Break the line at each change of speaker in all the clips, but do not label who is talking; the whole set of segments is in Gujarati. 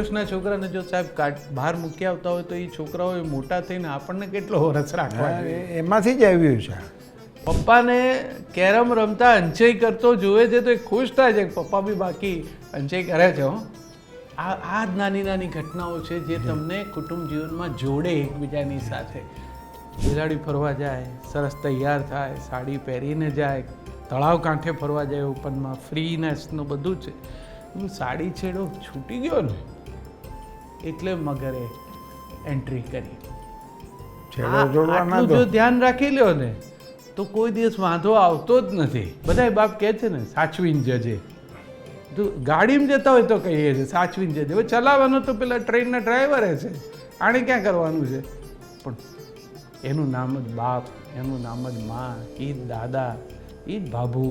વર્ષના છોકરાને જો સાહેબ બહાર મૂકી આવતા હોય તો એ છોકરાઓ મોટા થઈને આપણને કેટલો રસ રાખવા
એમાંથી જ આવ્યું છે.
પપ્પાને કેરમ રમતા અંચય કરતો જોવે છે તો એ ખુશ થાય છે કે પપ્પા બી બાકી અંચય કરે છે. આ જ નાની નાની ઘટનાઓ છે જે તમને કુટુંબ જીવનમાં જોડે એકબીજાની સાથે. બિલાડી ફરવા જાય, સરસ તૈયાર થાય, સાડી પહેરીને જાય, તળાવ કાંઠે ફરવા જાય, ઓપનમાં ફ્રીનેસનું બધું છે. સાડી છેડો છૂટી ગયો ને એટલે મગરે એન્ટ્રી કરી. આટલું જો ધ્યાન રાખી લ્યો ને તો કોઈ દિવસ વાંધો આવતો જ નથી. બધા બાપ કહે છે ને સાચવીને જજે. તો ગાડીમાં જતા હોય તો કહીએ છીએ સાચવીને જજે. હવે ચલાવવાનો તો પેલા ટ્રેનના ડ્રાઈવરે છે, આણે ક્યાં કરવાનું છે. પણ એનું નામ જ બાપ, એનું નામ જ માં, એ જ દાદા, એ જ ભાભુ,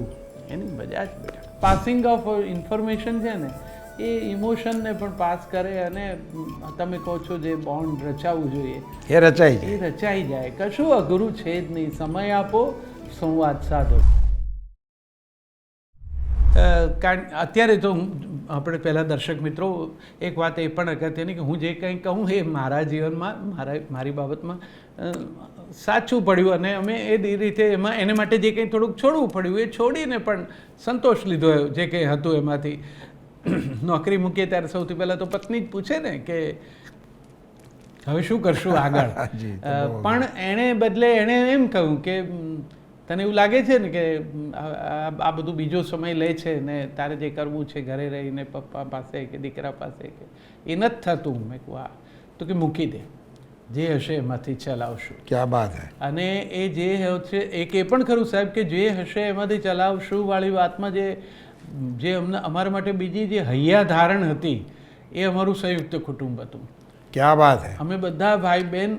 એની મજા જ બેઠા. પાસિંગ ઓફ ઇન્ફોર્મેશન છે ને એ ઇમોશનને પણ પાસ કરે અને તમે કહો છો જે બોન્ડ રચાવવું જોઈએ
એ રચાઈ
એ રચાઈ જાય. કશું અઘરું છે જ નહીં. સમય આપો, સંવાદ સાધો. કારણ અત્યારે તો આપણે પહેલાં દર્શક મિત્રો એક વાત એ પણ અગત્યની કે હું જે કંઈ કહું એ મારા જીવનમાં મારી બાબતમાં સાચું પડ્યું અને અમે એ રીતે એમાં એને માટે જે કંઈ થોડુંક છોડવું પડ્યું એ છોડીને પણ સંતોષ લીધો જે કંઈ હતું એમાંથી. નોકરી મૂકીએ ત્યારે સૌથી પહેલાં તો પત્ની જ પૂછે ને કે હવે શું કરશું આગળ. પણ એણે બદલે એણે એમ કહ્યું કે તને એવું લાગે છે ને કે આ બધું બીજો સમય લે છે ને તારે જે કરવું છે ઘરે રહીને પપ્પા પાસે કે દીકરા પાસે કે એ નથી થતું. મેં કહું હા. તો કે મૂકી દે, જે હશે એમાંથી ચલાવશું.
ક્યાં બાત હે.
અને એ જે છે એક એ પણ ખરું સાહેબ કે જે હશે એમાંથી ચલાવશું વાળી વાતમાં જે અમને અમારા માટે બીજી જે હૈયા ધારણ હતી એ અમારું સંયુક્ત કુટુંબ હતું.
ક્યાં બાત હે.
અમે બધા ભાઈ બહેન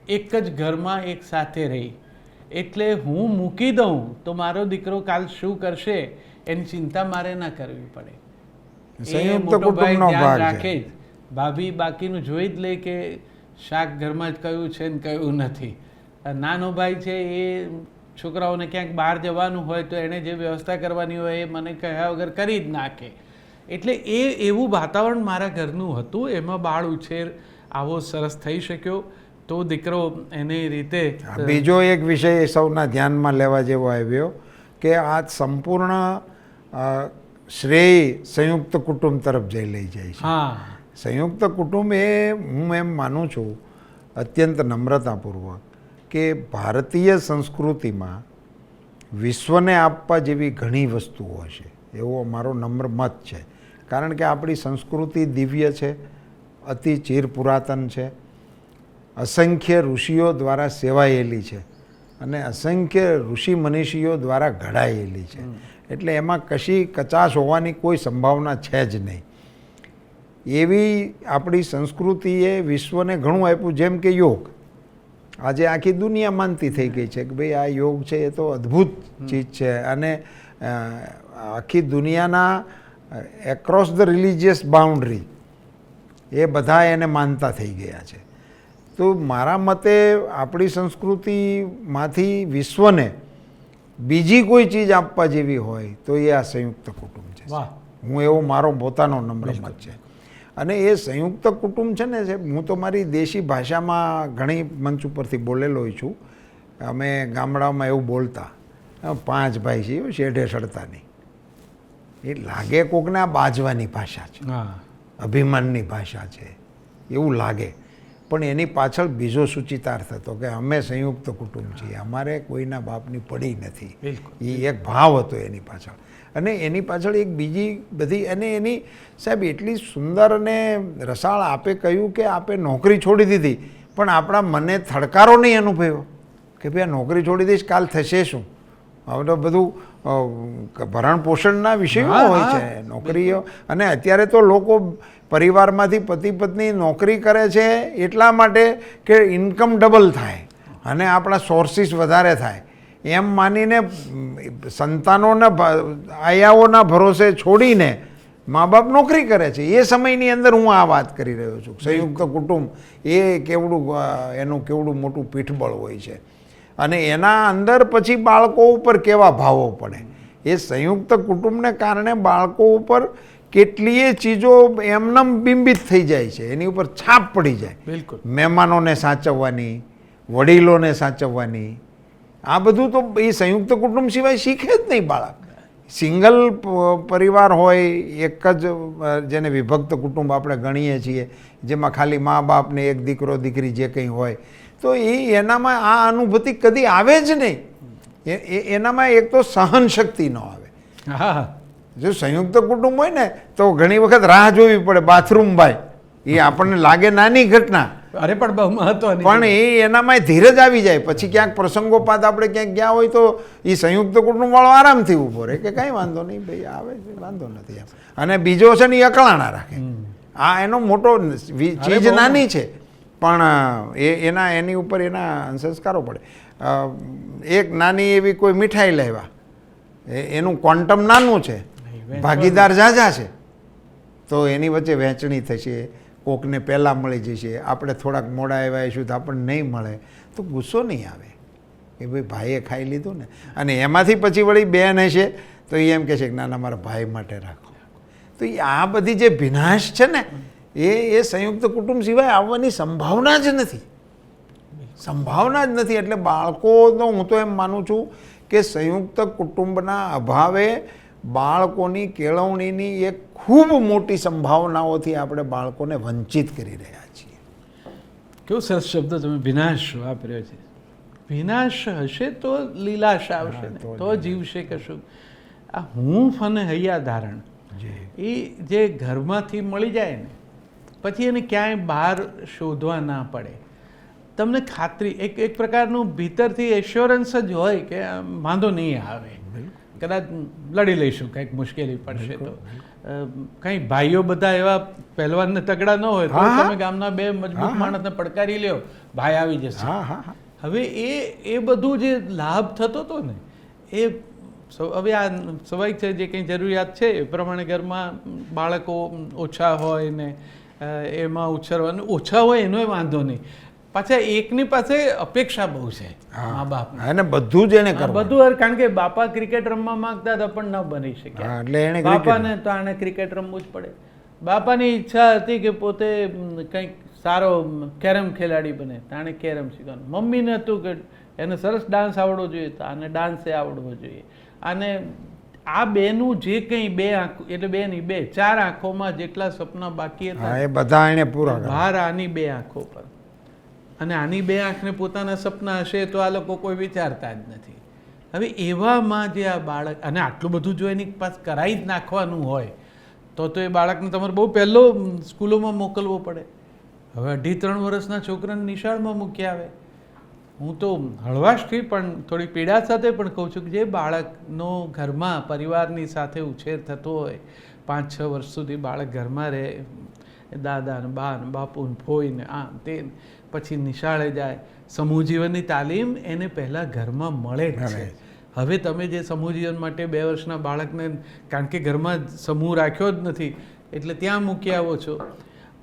એક જ ઘરમાં એક સાથે રહી. એટલે હું મૂકી દઉં તો મારો દીકરો કાલ શું કરશે એની ચિંતા મારે ના કરવી પડે.
સંયુક્ત કુટુંબનો ભાગ
રાખે જ. ભાભી બાકીનું જોઈ જ લે કે શાક ઘરમાં જ કયું છે ને કયું નથી. નાનો ભાઈ છે એ છોકરાઓને ક્યાંક બહાર જવાનું હોય તો એણે જે વ્યવસ્થા કરવાની હોય એ મને કહ્યા વગર કરી જ નાખે. એટલે એવું વાતાવરણ મારા ઘરનું હતું. એમાં બાળ ઉછેર આવો સરસ થઈ શક્યો. તો દીકરો એની રીતે.
બીજો એક વિષય સૌના ધ્યાનમાં લેવા જેવો આવ્યો કે આ સંપૂર્ણ શ્રેય સંયુક્ત કુટુંબ તરફ જઈ લઈ જાય છે.
હા,
સંયુક્ત કુટુંબ એ હું એમ માનું છું અત્યંત નમ્રતાપૂર્વક કે ભારતીય સંસ્કૃતિમાં વિશ્વને આપવા જેવી ઘણી વસ્તુઓ છે એવો મારો નમ્ર મત છે. કારણ કે આપણી સંસ્કૃતિ દિવ્ય છે, અતિ ચિર પુરાતન છે, અસંખ્ય ઋષિઓ દ્વારા સેવાયેલી છે અને અસંખ્ય ઋષિ મનીષીઓ દ્વારા ઘડાયેલી છે. એટલે એમાં કશી કચાશ હોવાની કોઈ સંભાવના છે જ નહીં. એવી આપણી સંસ્કૃતિએ વિશ્વને ઘણું આપ્યું. જેમ કે યોગ, આજે આખી દુનિયા માનતી થઈ ગઈ છે કે ભાઈ આ યોગ છે એ તો અદ્ભુત ચીજ છે અને આખી દુનિયાના એક્રોસ ધ રિલિજિયસ બાઉન્ડ્રી એ બધા એને માનતા થઈ ગયા છે. તો મારા મતે આપણી સંસ્કૃતિમાંથી વિશ્વને બીજી કોઈ ચીજ આપવા જેવી હોય તો એ આ સંયુક્ત કુટુંબ છે. હું એવો મારો પોતાનો નમ્ર મત છે. અને એ સંયુક્ત કુટુંબ છે ને હું તો મારી દેશી ભાષામાં ઘણી મંચ ઉપરથી બોલેલો છું. અમે ગામડામાં એવું બોલતા 5 ભાઈ છીએ શેઢે સડતા નહીં. એ લાગે કોકને આ બાજવાની ભાષા છે, અભિમાનની ભાષા છે એવું લાગે. પણ એની પાછળ બીજો સૂચિતાર્થ હતો કે અમે સંયુક્ત કુટુંબ છીએ, અમારે કોઈના બાપની પડી નથી. એ એક ભાવ હતો એની પાછળ. અને એની પાછળ એક બીજી બધી અને એની સાહેબ એટલી સુંદર અને રસાળ આપે કહ્યું કે આપે નોકરી છોડી દીધી પણ આપણા મને થડકારો નહીં અનુભવ્યો કે ભાઈ આ નોકરી છોડી દઈશ કાલ થશે શું. હવે તો બધું ભરણ પોષણના વિષયો હોય છે નોકરીઓ. અને અત્યારે તો લોકો પરિવારમાંથી પતિ પત્ની નોકરી કરે છે એટલા માટે કે ઇન્કમ ડબલ થાય અને આપણા સોર્સિસ વધારે થાય એમ માનીને સંતાનોના આયાઓના ભરોસે છોડીને મા બાપ નોકરી કરે છે. એ સમયની અંદર હું આ વાત કરી રહ્યો છું. સંયુક્ત કુટુંબ એ એનું કેવડું મોટું પીઠબળ હોય છે અને એના અંદર પછી બાળકો ઉપર કેવા ભાવો પડે. એ સંયુક્ત કુટુંબને કારણે બાળકો ઉપર કેટલીય ચીજો એમનેમ બિંબિત થઈ જાય છે, એની ઉપર છાપ પડી જાય.
બિલકુલ.
મહેમાનોને સાચવવાની, વડીલોને સાચવવાની, આ બધું તો એ સંયુક્ત કુટુંબ સિવાય શીખે જ નહીં બાળક. સિંગલ પરિવાર હોય, એક જ જેને વિભક્ત કુટુંબ આપણે ગણીએ છીએ, જેમાં ખાલી મા બાપ ને એક દીકરો દીકરી જે કંઈ હોય, તો એનામાં આ અનુભૂતિ કદી આવે જ નહીં. એનામાં એક તો સહન શક્તિ ન આવે.
હા,
જો સંયુક્ત કુટુંબ હોય ને તો ઘણી વખત રાહ જોવી પડે, બાથરૂમ ભાઈ, એ આપણને લાગે નાની ઘટના,
અરે પણ બહુ મહત્વની.
પણ એનામાં ધીરજ આવી જાય. પછી ક્યાંક પ્રસંગોપાત આપણે ક્યાંક ગયા હોય તો એ સંયુક્ત કુટુંબ વાળો આરામથી ઊભો રહે કે કાંઈ વાંધો નહીં ભાઈ, આવે છે, વાંધો નથી એમ. અને બીજો છે ને એ અકળાણા રાખે. આ એનો મોટો ચીજ નાની છે, પણ એની ઉપર એના સંસ્કારો પડે. એક નાની એવી કોઈ મીઠાઈ લાવ્યા, એનું ક્વોન્ટમ નાનું છે, ભાગીદાર ઝાઝા છે, તો એની વચ્ચે વહેંચણી થશે, કોકને પહેલાં મળી જશે, આપણે થોડાક મોડા આવ્યા હશું તો આપણને નહીં મળે, તો ગુસ્સો નહીં આવે કે ભાઈ ભાઈએ ખાઈ લીધું ને. અને એમાંથી પછી વળી બેન હશે તો એ એમ કહે છે કે ના ના મારા ભાઈ માટે રાખો. તો આ બધી જે ભિનાશ છે ને એ સંયુક્ત કુટુંબ સિવાય આવવાની સંભાવના જ નથી, સંભાવના જ નથી. એટલે બાળકોનો હું તો એમ માનું છું કે સંયુક્ત કુટુંબના અભાવે બાળકોની કેળવણીની એક ખૂબ મોટી સંભાવનાઓથી આપણે બાળકોને વંચિત કરી રહ્યા છીએ.
કેવો સરસ શબ્દ તમે વિનાશ વાપર્યો છે. વિનાશ હશે તો લીલાશ આવશે ને, તો જીવશે કશું. આ હૂંફ અને હૈયા ધારણ એ જે ઘરમાંથી મળી જાય ને પછી એને ક્યાંય બહાર શોધવા ના પડે. તમને ખાતરી એક પ્રકારનું ભીતરથી એશ્યોરન્સ જ હોય કે વાંધો નહીં આવે, કદાચ લડી લઈશું, કંઈક મુશ્કેલી પડશે તો. કંઈ ભાઈઓ બધા એવા પહેલવાનને તગડા ન હોય તો તમે ગામના બે મજબૂત માણસને પડકારી લ્યો, ભાઈ આવી જશે. હવે એ બધું જે લાભ થતો હતો ને એ હવે આ સ્વાભાવિક છે, જે કંઈ જરૂરિયાત છે એ પ્રમાણે ઘરમાં બાળકો ઓછા હોય ને એમાં ઉછેરવાનું ઓછા હોય એનોય વાંધો નહીં. પાછા એકની પાસે અપેક્ષા બહુ છે મા બાપ,
અને બધું જ એને
બધું, કારણ કે બાપા ક્રિકેટ રમવા માંગતા હતા પણ ન બની શક્યા, એટલે બાપાને તો આને ક્રિકેટ રમવું જ પડે. બાપાની ઈચ્છા હતી કે પોતે કંઈક સારો કેરમ ખેલાડી બને, તાણે કેરમ શીખવાનું. મમ્મીને હતું કે એને સરસ ડાન્સ આવડવો જોઈએ, તો આને ડાન્સે આવડવો જોઈએ. અને આ બેનું જે કંઈ બે આંખો, એટલે બે નહીં બે ચાર આંખોમાં જેટલા સપના બાકી હતા
એ બધા એને પૂરા
બહાર આની બે આંખો પર. અને આની બે આંખને પોતાના સપના હશે તો આ લોકો કોઈ વિચારતા જ નથી. હવે એવામાં જે આ બાળક, અને આટલું બધું જો એની પાસે કરાવી જ નાખવાનું હોય તો એ બાળકને તમારે બહુ પહેલો સ્કૂલોમાં મોકલવો પડે. હવે 2.5-3 વર્ષના છોકરાને નિશાળમાં મૂકી આવે. હું તો હળવાશથી પણ થોડી પીડા સાથે પણ કહું છું કે જે બાળકનો ઘરમાં પરિવારની સાથે ઉછેર થતો હોય, 5-6 વર્ષ સુધી બાળક ઘરમાં રહે, દાદા ને બા ને બાપુ ને ફોઈ ને આમ તે, પછી નિશાળે જાય, સમૂહ જીવનની તાલીમ એને પહેલાં ઘરમાં મળે જ છે. હવે તમે જે સમૂહ જીવન માટે 2 વર્ષના બાળકને, કારણ કે ઘરમાં સમૂહ રાખ્યો જ નથી એટલે ત્યાં મૂકી આવો છો.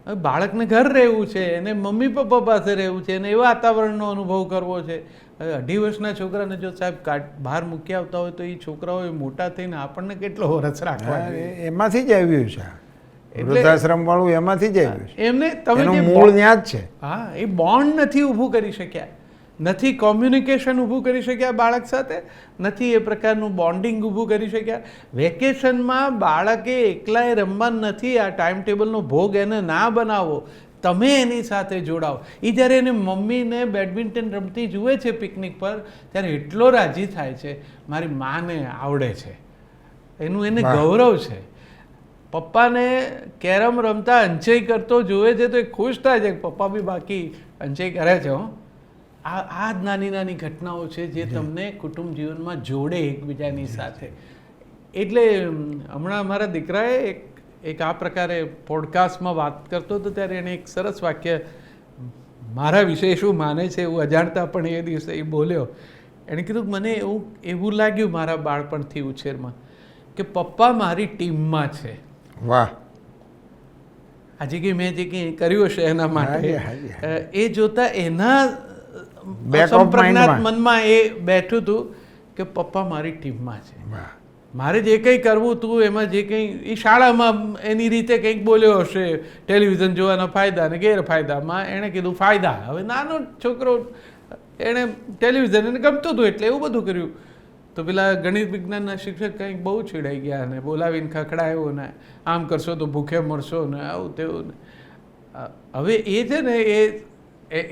હવે બાળકને ઘર રહેવું છે, એને મમ્મી પપ્પા પાસે રહેવું છે, એને એવા વાતાવરણનો અનુભવ કરવો છે. હવે 2.5 વર્ષના છોકરાને જો સાહેબ બહાર મૂકી આવતા હોય તો એ છોકરાઓ મોટા થઈને આપણને કેટલો વરસ રાખવા,
એમાંથી જ આવ્યું છે વૃદ્ધાશ્રમ વાળું, એમાંથી જ આવ્યું છે.
એમને તમે
એનું મૂળ ત્યાં જ છે.
હા, એ બોન્ડ નથી ઊભું કરી શક્યા, નથી કોમ્યુનિકેશન ઊભું કરી શક્યા બાળક સાથે, નથી એ પ્રકારનું બોન્ડિંગ ઊભું કરી શક્યા. વેકેશનમાં બાળકે એકલાએ રમવા નથી, આ ટાઈમ ટેબલનો ભોગ એને ના બનાવો, તમે એની સાથે જોડાઓ. એ જ્યારે એને મમ્મીને બેડમિન્ટન રમતી જુએ છે પિકનિક પર, ત્યારે એટલો રાજી થાય છે, મારી માને આવડે છે, એનું એને ગૌરવ છે. પપ્પાને કેરમ રમતા અંચય કરતો જુએ છે તો એ ખુશ થાય છે કે પપ્પા બી બાકી અંચય કરે છે. આ જ નાની નાની ઘટનાઓ છે જે તમને કુટુંબ જીવનમાં જોડે એકબીજાની સાથે. એટલે હમણાં મારા દીકરાએ એક આ પ્રકારે પોડકાસ્ટમાં વાત કરતો હતો ત્યારે એણે એક સરસ વાક્ય મારા વિશે શું માને છે એવું અજાણતા પણ એ દિવસે એ બોલ્યો. એણે કીધું મને એવું લાગ્યું મારા બાળપણથી ઉછેરમાં કે પપ્પા મારી ટીમમાં છે.
વાહ!
આજે કે મેં જે કંઈ કર્યું હશે એના માટે એ જોતા એના સંપ્રજ્ઞાત મનમાં એ બેઠું હતું કે પપ્પા મારી ટીમમાં છે. મારે જે કંઈ કરવું હતું એમાં જે કંઈ એ શાળામાં એની રીતે કંઈક બોલ્યો હશે ટેલિવિઝન જોવાના ફાયદા અને ગેરફાયદામાં એણે કીધું ફાયદા. હવે નાનો છોકરો એણે ટેલિવિઝન એને ગમતું હતું એટલે એવું બધું કર્યું. તો પેલા ગણિત વિજ્ઞાનના શિક્ષક કંઈક બહુ ચીડાઈ ગયા ને બોલાવીને ખખડાયો ને આમ કરશો તો ભૂખે મરશો ને આવું તેવું ને. હવે એ છે ને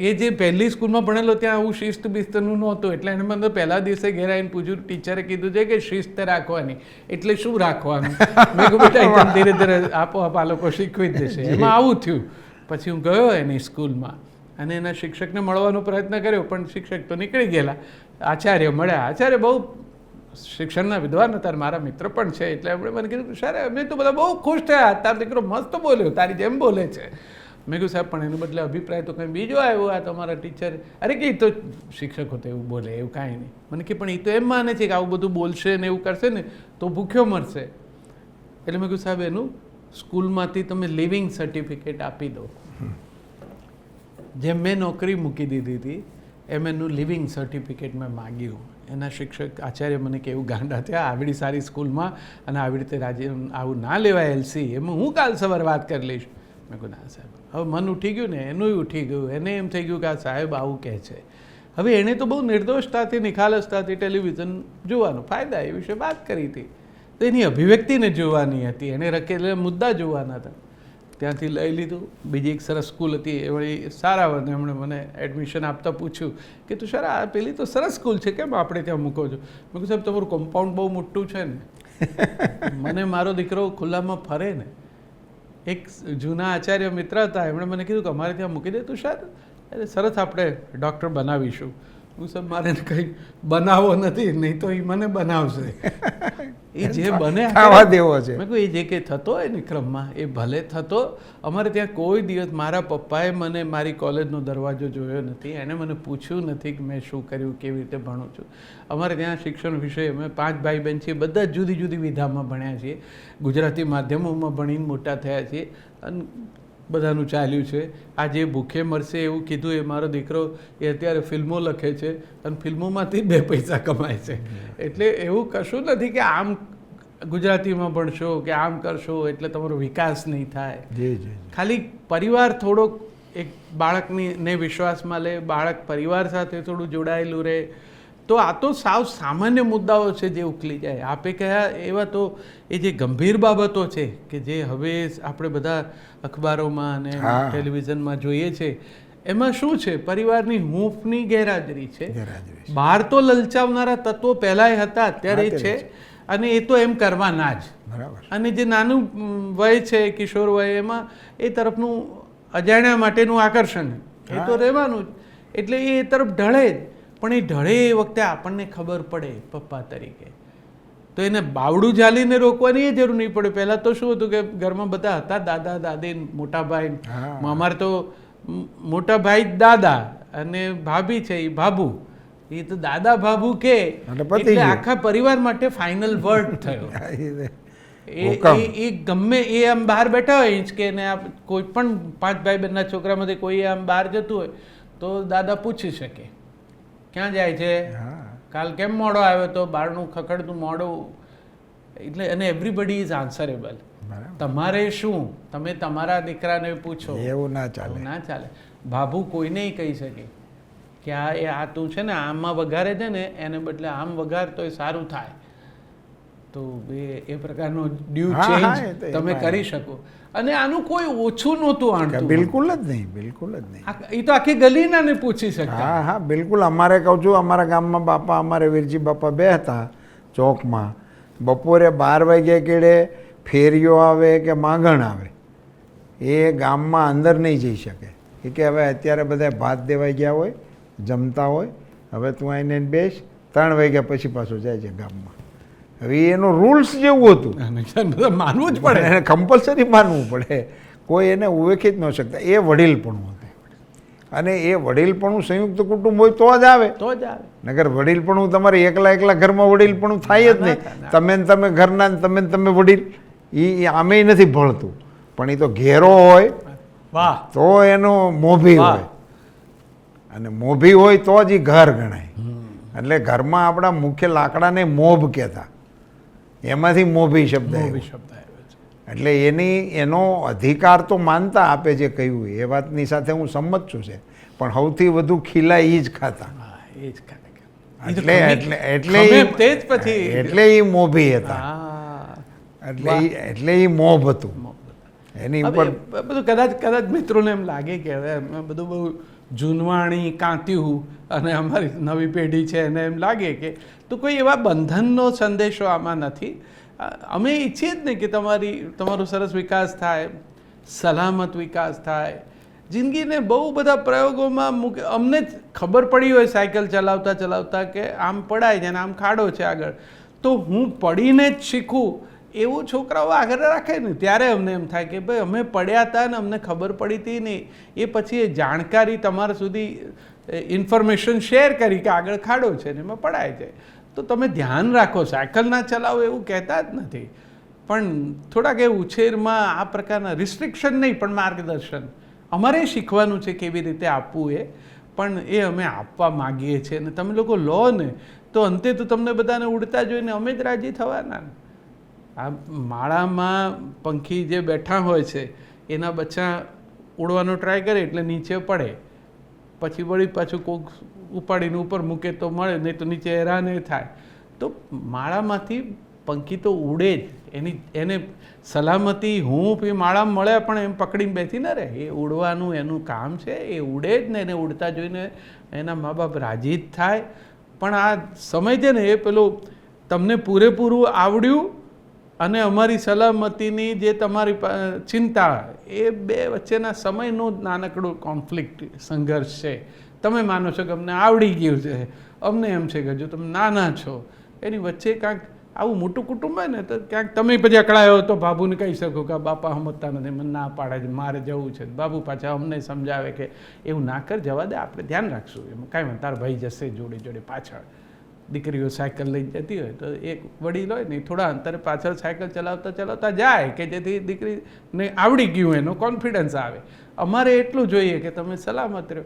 એ જે પહેલી સ્કૂલમાં ભણેલો ત્યાં આવું શિસ્ત બિસ્તનું નહોતું એટલે એને મને પહેલા દિવસે ઘેર આવીને પૂછ્યું, ટીચરે કીધું છે કે શિસ્ત રાખવાની એટલે શું રાખવાનું. મેં કહ્યું બેટા એકદમ ધીરે ધીરે આપોઆપ આ લોકો શીખવી જ દેશે. એમાં આવું થયું. પછી હું ગયો એની સ્કૂલમાં અને એના શિક્ષકને મળવાનો પ્રયત્ન કર્યો પણ શિક્ષક તો નીકળી ગયેલા. આચાર્ય મળ્યા. આચાર્ય બહુ શિક્ષણના વિદ્વાન હતા, મારા મિત્ર પણ છે એટલે એમણે મને કીધું સર અમે તો બધા બહુ ખુશ થયા, તારો દીકરો મસ્ત બોલ્યો, તારી જેમ બોલે છે. મેં કહ્યું સાહેબ પણ એનું બદલે અભિપ્રાય તો કંઈ બીજો આવ્યો. આ તમારા ટીચર અરે કે તો શિક્ષકો તો એવું બોલે એવું કાંઈ નહીં. મને કે પણ એ તો એમ માને છે કે આવું બધું બોલશે ને એવું કરશે ને તો ભૂખ્યો મરશે. એટલે મેં કહ્યું સાહેબ એનું સ્કૂલમાંથી તમે લિવિંગ સર્ટિફિકેટ આપી દો. જેમ મેં નોકરી મૂકી દીધી હતી એમ એનું લિવિંગ સર્ટિફિકેટ મેં માગ્યું. એના શિક્ષક આચાર્ય મને કે એવું ગાંડા થયા આવડી સારી સ્કૂલમાં અને આવી રીતે આવું ના લેવાય એલસી, એમાં હું કાલ સવારે વાત કરી લઈશ. મેં કહ્યું ના સાહેબ. હવે મન ઉઠી ગયું ને એનું ઉઠી ગયું. એને એમ થઈ ગયું કે આ સાહેબ આવું કહે છે. હવે એણે તો બહુ નિર્દોષતાથી નિખાલસતાથી ટેલિવિઝન જોવાનું ફાયદા એ વિશે વાત કરી હતી. તો એની અભિવ્યક્તિને જોવાની હતી, એણે રખેલા મુદ્દા જોવાના હતા. ત્યાંથી લઈ લીધું. બીજી એક સરસ સ્કૂલ હતી એ વળી સારા એમણે મને એડમિશન આપતા પૂછ્યું કે તું સર આ પેલી તો સરસ સ્કૂલ છે કેમ આપણે ત્યાં મૂકો છો. મેં કહ્યું સાહેબ તમારું કમ્પાઉન્ડ બહુ મોટું છે ને, મને મારો દીકરો ખુલ્લામાં ફરે ને. એક જૂના આચાર્ય મિત્ર હતા એમણે મને કીધું કે અમારે ત્યાં મૂકી દે તું સર, એટલે સરસ આપણે ડૉક્ટર બનાવીશું. હું સાહેબ મારે કંઈ બનાવવો નથી, નહીં તો એ મને બનાવશે. એ જે બને
ખાવા દેવો છે.
મેં કહ્યું એ જે કંઈ થતો હોય ને ક્રમમાં એ ભલે થતો. અમારે ત્યાં કોઈ દિવસ મારા પપ્પાએ મને મારી કોલેજનો દરવાજો જોયો નથી, એણે મને પૂછ્યું નથી કે મેં શું કર્યું, કેવી રીતે ભણું છું. અમારે ત્યાં શિક્ષણ વિષય અમે 5 ભાઈ બહેન છીએ, બધા જુદી જુદી વિધામાં ભણ્યા છીએ, ગુજરાતી માધ્યમોમાં ભણીને મોટા થયા છીએ અને બધાનું ચાલ્યું છે. આ જે ભૂખે મરશે એવું કીધું એ મારો દીકરો એ અત્યારે ફિલ્મો લખે છે અને ફિલ્મોમાંથી 2 પૈસા કમાય છે. એટલે એવું કશું નથી કે આમ ગુજરાતીમાં ભણશો કે આમ કરશો એટલે તમારો વિકાસ નહીં થાય. ખાલી પરિવાર થોડોક એક બાળકને વિશ્વાસમાં લે, બાળક પરિવાર સાથે થોડું જોડાયેલું રહે તો આ તો સાવ સામાન્ય મુદ્દાઓ છે જે ઉકલી જાય. આપે કહ્યા એવા તો એ જે ગંભીર બાબતો છે કે જે હવે આપણે બધા અખબારોમાં અને ટેલિવિઝનમાં જોઈએ છે એમાં શું છે પરિવારની હૂંફની ગેરહાજરી છે. બહાર તો લલચાવનારા તત્વો પહેલાંય હતા અત્યારે છે અને એ તો એમ કરવાના જ. અને જે નાનું વય છે કિશોર વય એમાં એ તરફનું અજાણ્યા માટેનું આકર્ષણ એ તો રહેવાનું જ. એટલે એ તરફ ઢળે જ. પણ એ ઢળે એ વખતે આપણને ખબર પડે પપ્પા તરીકે તો એને બાવડું ઝાલીને રોકવાની એ જરૂર નહીં પડે. પહેલાં તો શું હતું કે ઘરમાં બધા હતા દાદા દાદી મોટા ભાઈ. અમારે તો મોટા ભાઈ દાદા અને ભાભી છે એ ભાભુ. એ તો દાદા ભાભુ કે એટલે આખા પરિવાર માટે ફાઇનલ વર્ડ થયો. એ ગમે એ આમ બહાર બેઠા હોય ઇંચ કે ને કોઈ પણ 5 ભાઈ બહેનના છોકરામાંથી કોઈ આમ બહાર જતું હોય તો દાદા પૂછી શકે ક્યાં જાય છે, કાલ કેમ મોડો આવ્યો તો, બહારનું ખખડતું મોડું. એટલે અને એવરીબડી ઇઝ આન્સરેબલ. તમારે શું તમે તમારા દીકરાને પૂછો, એવું ના ચાલે. ના ચાલે. ભાભુ કોઈને કહી શકે કે આ તું છે ને આમમાં વઘારે છે ને એને બદલે આમ વઘાર તો એ સારું થાય. તો એ પ્રકારનો ડ્યુ ચેન્જ તમે કરી શકો. અને આનું કોઈ ઓછું નહોતું આણતું.
બિલકુલ જ નહીં, બિલકુલ જ નહીં.
એ તો આખી ગલીના ને પૂછી શકતા.
હા, બિલકુલ. અમારે કહું છું અમારા ગામમાં બાપા અમારે વીરજી બાપા 2 હતા ચોકમાં. બપોરે 12 વાગ્યા કેડે ફેરીઓ આવે કે માગણ આવે એ ગામમાં અંદર નહીં જઈ શકે. એ કે હવે અત્યારે બધા ભાત દેવાઈ ગયા હોય, જમતા હોય, હવે તું આવીને બેસ. 3 વાગ્યા પછી પાછો જાય છે ગામમાં. હવે એનું રૂલ્સ જેવું હતું,
માનવું જ પડે,
એને કમ્પલસરી માનવું પડે. કોઈ એને ઉવેખી જ ન શકતા. એ વડીલપણું હતું. અને એ વડીલપણું સંયુક્ત કુટુંબ હોય તો જ આવે. નગર વડીલપણું તમારે એકલા ઘરમાં વડીલપણું થાય જ નહીં. તમે ઘરના તમે વડીલ એ આમેય નથી ભળતું. પણ એ તો ઘેરો હોય તો એનો મોભી હોય અને મોભી હોય તો જ એ ઘર ગણાય. એટલે ઘરમાં આપણા મુખ્ય લાકડાને મોભ કહેતા. એમાંથી મોભી શબ્દ
મોભી
આવ્યો.
શબ્દ આવ્યો છે.
એટલે એનો અધિકાર તો માનતા આપે જે કહ્યું એ વાતની સાથે હું સંમત છું છે, પણ સૌથી વધુ ખીલા એ જ ખાતા.
હા, એ જ ખાને.
એટલે એટલે એટલે ઈ-
તે જ પછી
એટલે એ મોભી હતા.
હા,
એટલે એ મોભ હતું એની
હવે
ઉપર.
બધું કદાચ મિત્રોને એમ લાગે કે હવે અમે બધું બહુ જૂનવાણી કાંત્યું અને અમારી નવી પેઢી છે એને એમ લાગે કે તો કોઈ એવા બંધનનો સંદેશો આમાં નથી. અમે ઈચ્છીએ જ ને કે તમારો સરસ વિકાસ થાય, સલામત વિકાસ થાય. જિંદગીને બહુ બધા પ્રયોગોમાં અમને જ ખબર પડી હોય સાયકલ ચલાવતા ચલાવતા કે આમ પડાય છે ને આમ ખાડો છે આગળ, તો હું પડીને જ શીખું એવું છોકરાઓ આગળ રાખે ને ત્યારે અમને એમ થાય કે ભાઈ અમે પડ્યા હતા ને અમને ખબર પડી હતી ને એ પછી એ જાણકારી તમારા સુધી ઇન્ફોર્મેશન શેર કરી કે આગળ ખાડો છે ને એમાં પડાય છે. તો તમે ધ્યાન રાખો, સાયકલ ના ચલાવો એવું કહેતા જ નથી, પણ થોડાક એ ઉછેરમાં આ પ્રકારના રિસ્ટ્રિક્શન નહીં પણ માર્ગદર્શન અમારે શીખવાનું છે કેવી રીતે આપવું એ, પણ એ અમે આપવા માગીએ છીએ. અને તમે લોકો લો ને તો અંતે તો તમને બધાને ઉડતા જોઈને અમે જ રાજી થવાના. આ માળામાં પંખી જે બેઠા હોય છે એના બચ્ચા ઉડવાનો ટ્રાય કરે એટલે નીચે પડે, પછી વળી પાછું કોક ઉપાડીને ઉપર મૂકે તો મળે, નહીં તો નીચે હેરાન થાય. તો માળામાંથી પંખી તો ઉડે જ, એને સલામતી હું માળામાં મળે પણ એમ પકડીને બેસી ન રહે. એ ઉડવાનું એનું કામ છે, એ ઉડે જ ને એને ઉડતા જોઈને એના મા બાપ રાજી જ થાય. પણ આ સમય છે ને એ પેલું તમને પૂરેપૂરું આવડ્યું અને અમારી સલામતીની જે તમારી ચિંતા, એ બે વચ્ચેના સમયનું નાનકડું કોન્ફ્લિક્ટ, સંઘર્ષ છે. તમે માનો છો કે અમને આવડી ગયું છે, અમને એમ છે કે જો તમે નાના છો, એની વચ્ચે કાંઈક આવું મોટું કુટુંબ હોય ને તો ક્યાંક તમે પછી અકળાયો તો બાબુને કહી શકો કે બાપા સમજતા નથી, મને ના પાડે છે, મારે જવું છે. બાબુ પાછા અમને સમજાવે કે એવું ના કર, જવા દે, આપણે ધ્યાન રાખશું, એમાં કાંઈ તાર ભાઈ જશે જોડે જોડે પાછળ. દીકરીઓ સાયકલ લઈ જતી હોય તો એક વડીલ હોય ને થોડા અંતરે પાછળ સાયકલ ચલાવતા ચલાવતા જાય કે જેથી દીકરીને આવડી ગયું એનો કોન્ફિડન્સ આવે. અમારે એટલું જોઈએ કે તમે સલામત રહો,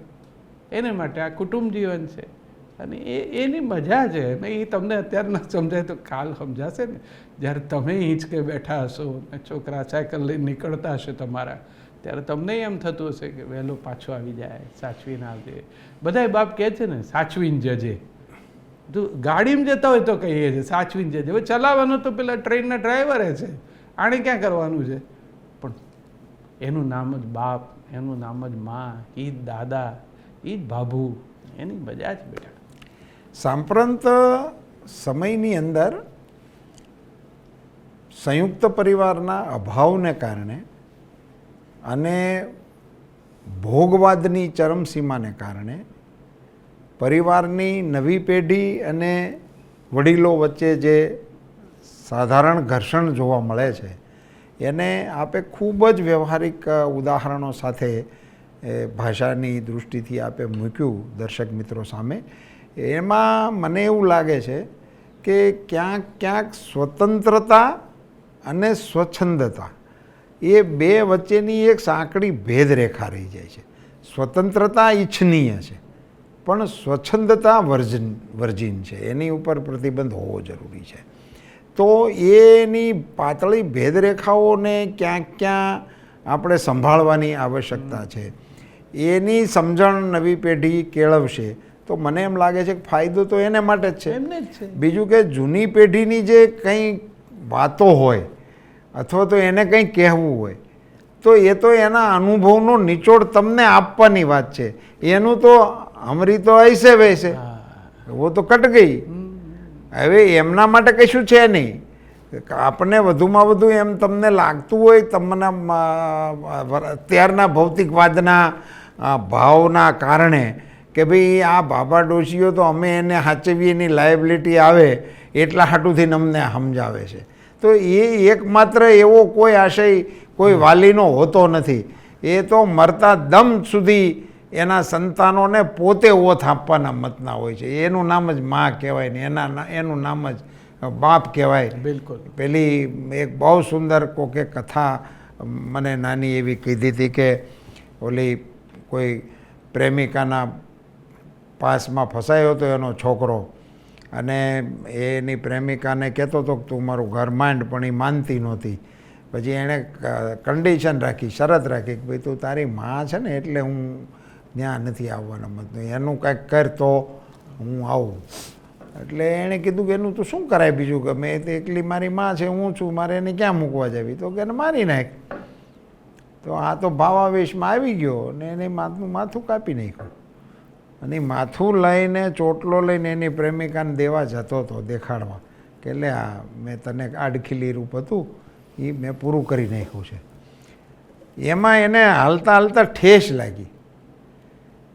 એને માટે આ કુટુંબ જીવન છે અને એની મજા છે. ને એ તમને અત્યારે ન સમજાય તો કાલ સમજાશે ને, જ્યારે તમે હિંચકે બેઠા હશો ને છોકરા સાયકલ લઈને નીકળતા હશે તમારા, ત્યારે તમને એમ થતું હશે કે વહેલો પાછો આવી જાય, સાચવીને આવજે. બધાય બાપ કહે છે ને સાચવીને જજે. તું ગાડીમાં જતા હોય તો કહીએ છીએ સાચવીને જજે. હવે ચલાવવાનું તો પેલા ટ્રેનના ડ્રાઈવરે છે, આણે ક્યાં કરવાનું છે? પણ એનું નામ જ બાપ, એનું નામ જ માં, એ જ દાદા, એ જ ભાભુ, એની મજા જ બેટા.
સાંપ્રત સમયની અંદર સંયુક્ત પરિવારના અભાવને કારણે અને ભોગવાદની ચરમસીમાને કારણે પરિવારની નવી પેઢી અને વડીલો વચ્ચે જે સાધારણ ઘર્ષણ જોવા મળે છે એને આપે ખૂબ જ વ્યવહારિક ઉદાહરણો સાથે ભાષાની દૃષ્ટિથી આપે મૂક્યું દર્શક મિત્રો સામે. એમાં મને એવું લાગે છે કે ક્યાંક ક્યાંક સ્વતંત્રતા અને સ્વચ્છંદતા એ બે વચ્ચેની એક સાંકડી ભેદરેખા રહી જાય છે. સ્વતંત્રતા ઈચ્છનીય છે પણ સ્વચ્છંદતા વર્જિન છે, એની ઉપર પ્રતિબંધ હોવો જરૂરી છે. તો એની પાતળી ભેદરેખાઓને ક્યાંક ક્યાં આપણે સંભાળવાની આવશ્યકતા છે. એની સમજણ નવી પેઢી કેળવશે તો મને એમ લાગે છે કે ફાયદો તો એને માટે જ છે.
એમને જ છે.
બીજું કે જૂની પેઢીની જે કંઈ વાતો હોય અથવા તો એને કંઈ કહેવું હોય તો એ તો એના અનુભવનો નિચોડ તમને આપવાની વાત છે. એનું તો હમરી તો ऐसे वैसे वो तो कट गई. હવે એમના માટે કશું છે નહીં. આપણને વધુમાં વધુ એમ તમને લાગતું હોય તમને અત્યારના ભૌતિકવાદના ભાવના કારણે કે ભાઈ આ બાબા ડોશીઓ તો અમે એને સાચવીએ એની લાયબિલિટી આવે એટલા હાટુથી અમને સમજાવે છે. તો એ એકમાત્ર એવો કોઈ આશય કોઈ વાલીનો હોતો નથી. એ તો મરતા દમ સુધી એના સંતાનોને પોતે ઓથ આપવાના મતના હોય છે. એનું નામ જ માં કહેવાય ને એનું નામ જ બાપ કહેવાય.
બિલકુલ.
પેલી એક બહુ સુંદર કોકે કથા મને નાની એવી કીધી હતી કે ઓલી કોઈ પ્રેમિકાના પાસમાં ફસાયો હતો એનો છોકરો અને એની પ્રેમિકાને કહેતો હતો કે તું મારું ઘર માંડ, પણ એ માનતી નહોતી. પછી એણે કન્ડિશન રાખી, શરત રાખી કે ભાઈ તું તારી માં છે ને એટલે હું ત્યાં નથી આવવાનો, મત એનું કાંઈક કર તો હું આવું. એટલે એણે કીધું કે એનું તો શું કરાય બીજું, કે મેં તો એકલી મારી માં છે, હું છું, મારે એને ક્યાં મૂકવા જાવી, તો કે એને મારી નાખ. તો આ તો ભાવાવેશમાં આવી ગયો ને એને માથું કાપી નાખ્યું. અને માથું લઈને ચોટલો લઈને એની પ્રેમિકાને દેવા જતો હતો, દેખાડવા કે લે આ મેં તને આડખીલી રૂપ હતું એ મેં પૂરું કરી નાખ્યું છે. એમાં એને હાલતા હાલતા ઠેસ લાગી.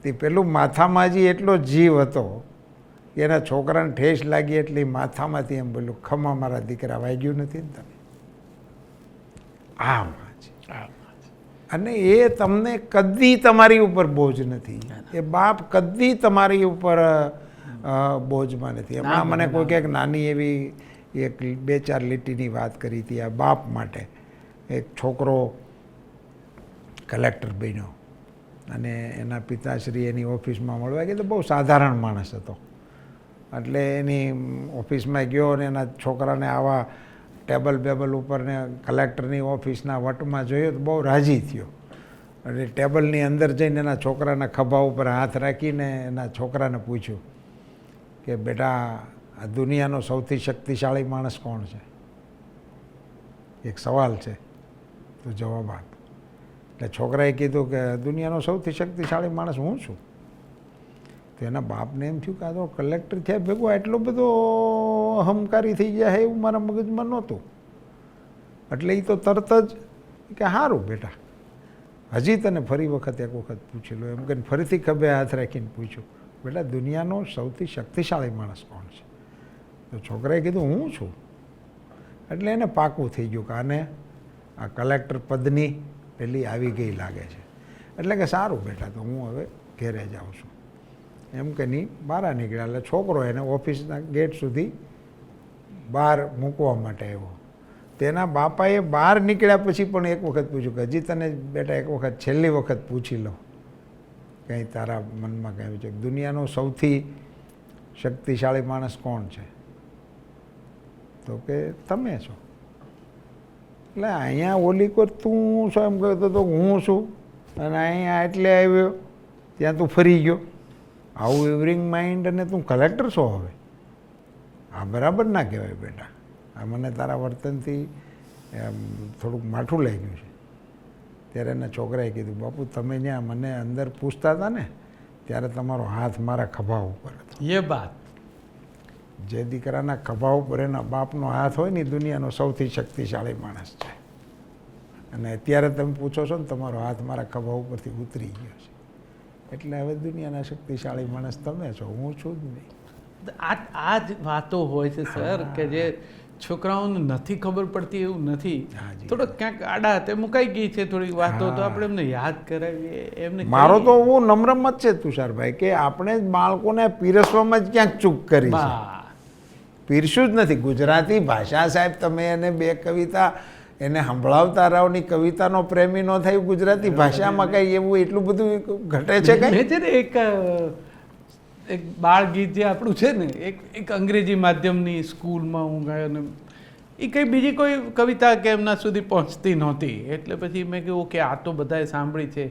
તે પેલું માથામાં હજી એટલો જીવ હતો કે એના છોકરાને ઠેસ લાગી એટલે માથામાંથી એમ બોલ્યું, ખમા મારા દીકરા વાગ્યું નથી ને તને. આ માં છે. અને એ તમને કદી તમારી ઉપર બોજ નથી, એ બાપ કદી તમારી ઉપર બોજમાં નથી. હમણાં મને કોઈ ક્યાંક નાની એવી એક 2-4 લીટીની વાત કરી હતી આ બાપ માટે. એક છોકરો કલેક્ટર બન્યો અને એના પિતાશ્રી એની ઓફિસમાં મળવા ગયા, તો બહુ સાધારણ માણસ હતો. એટલે એની ઓફિસમાં ગયો અને એના છોકરાને આવા ટેબલ ઉપર ને કલેક્ટરની ઓફિસના વટમાં જોયો તો બહુ રાજી થયો. અને ટેબલની અંદર જઈને એના છોકરાના ખભા ઉપર હાથ રાખીને એના છોકરાને પૂછ્યું કે બેટા આ દુનિયાનો સૌથી શક્તિશાળી માણસ કોણ છે? એક સવાલ છે, તો જવાબ આપ. એટલે છોકરાએ કીધું કે દુનિયાનો સૌથી શક્તિશાળી માણસ હું છું. તો એના બાપને એમ થયું કે આ તો કલેક્ટર થયા ભેગો એટલો બધો અહંકારી થઈ ગયા હે એવું મારા મગજમાં નહોતું. એટલે એ તો તરત જ કે સારું બેટા, હજી તને ફરી વખત એક વખત પૂછી લો એમ કરીને ફરીથી ખભે હાથ રાખીને પૂછ્યું, બેટા દુનિયાનો સૌથી શક્તિશાળી માણસ કોણ છે? તો છોકરાએ કીધું હું છું. એટલે એને પાકું થઈ ગયું કે આને આ કલેક્ટર પદની પેલી આવી ગઈ લાગે છે. એટલે કે સારું બેટા, તો હું હવે ઘેરે જાઉં છું એમ કે નહીં બહાર નીકળ્યા. એટલે છોકરો એને ઓફિસના ગેટ સુધી બહાર મૂકવા માટે આવ્યો. તેના બાપાએ બહાર નીકળ્યા પછી પણ એક વખત પૂછ્યું કે હજી તને બેટા એક વખત છેલ્લી વખત પૂછી લો, કંઈ તારા મનમાં કહ્યું છે દુનિયાનો સૌથી શક્તિશાળી માણસ કોણ છે? તો કે તમે છો. એટલે અહીંયા ઓલી કોઈ તું છો એમ કહેતો તો હું છું, અને અહીંયા એટલે આવ્યો ત્યાં તું ફરી ગયો. આવું એવરિંગ માઇન્ડ અને તું કલેક્ટર છો હવે? આ બરાબર ના કહેવાય બેટા. આ મને તારા વર્તનથી થોડુંક માઠું લાગ્યું છે. ત્યારે એના છોકરાએ કીધું, બાપુ તમે જ્યાં મને અંદર પૂછતા હતા ને ત્યારે તમારો હાથ મારા ખભા ઉપર હતો.
એ બાત
જે દીકરાના ખભા ઉપર એના બાપનો હાથ હોય ને દુનિયાનો સૌથી શક્તિશાળી માણસ છે. અને અત્યારે તમે પૂછો છો ને તમારો હાથ મારા ખભા ઉપરથી ઉતરી ગયો છે. એટલે હવે દુનિયાના શક્તિશાળી માણસ તમે છો, હું છું જ નહીં.
આ જ વાતો હોય છે સર, કે જે છોકરાઓને નથી ખબર પડતી એવું નથી. થોડોક ક્યાંક આડા હાથે મુકાઈ ગઈ છે થોડીક વાતો, તો આપણે એમને યાદ કરાવીએ એમને.
મારો તો હું નમ્ર મત છે તુષારભાઈ કે આપણે જ બાળકોને પીરસવામાં જ ક્યાંક ચૂક કરી છે. પીરશું જ નથી. ગુજરાતી ભાષા સાહેબ તમે એને 2 કવિતા એને સંભળાવતા રાવની કવિતાનો પ્રેમી ન થાય ગુજરાતી ભાષામાં કઈ એવું એટલું બધું ઘટે છે કઈ?
છે ને એક બાળ ગીત જે આપણું છે ને, એક અંગ્રેજી માધ્યમની સ્કૂલમાં હું ગયો ને એ કંઈ બીજી કોઈ કવિતા કે એમના સુધી પહોંચતી નહોતી. એટલે પછી મેં કહ્યું કે આ તો બધાએ સાંભળી છે,